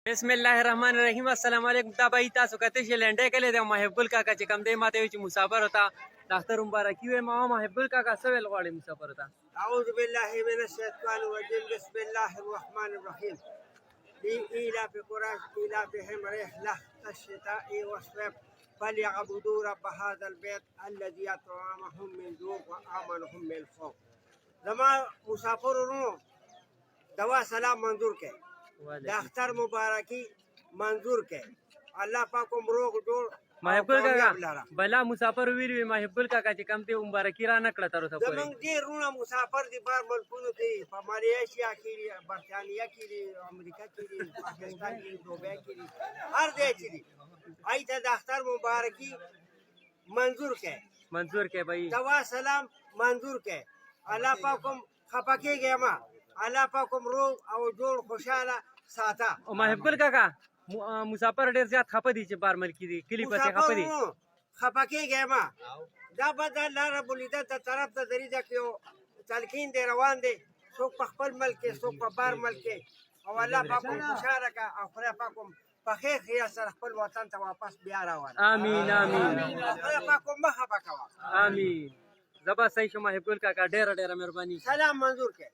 بسم الله الرحمن الرحیم. السلام علیکم. تابعی تاسو کته چې لنډه کله د محب الکاکا چې کم دی ماته چې مسافر وتا ډاکټر مبارکي وي ما محب الکاکا سویل غواړي مسافر وتا. أعوذ بالله من الشيطان الرجيم. بسم الله الرحمن الرحيم. لإيلاف قريش إيلافهم رحلة الشتاء والصيف فليعبدوا رب هذا البيت الذي أطعمهم من جوع وآمنهم من خوف. زما مسافرونو دوا سلام منظور کے د اختر مبارکی منظور کے الله پاکم روغ جوړ محب الکاکا بلا مسافر ویری محب الکاکا چې کم دی مبارکي را نکړه تر اوسه پورې. زمونږ ډېر وروڼه مسافر دي بار ملکونو کې په مالیشیا کې دي، برطانیه کې دي، امریکا کې دي، پاکستان کې دي، دوبۍ کې دي، هر ځای چې دي. هغوی ته د اختر مبارکي منظور کړئ، منظور کې بھائی دوا سلام منظور کړئ. الله پاکم خفه کېږئ مه، الله پاکم روغ او جوړ خوشحاله ساته. او محب الکاکا مسافر ډیر زیات خپه دي چې بار ملکی دي کلی پسې خپه دي. خفه کېږئ مه، دا به د الله رب العزت طرف ته دریځه کې یو تلقین دی روان دی، څوک په خپل ملک کې څوک په بار ملک کې، او الله پاکم خوشحاله کړه او خدای پاکم په خیر خیال سره خپل وطن ته واپس بیا راوړه. امین امین. خدای پاکم مه خفه کوه. امین. زبا صحیح شو محب الکاکا ډیر ډیر مهرباني. سلام منظور کړئ.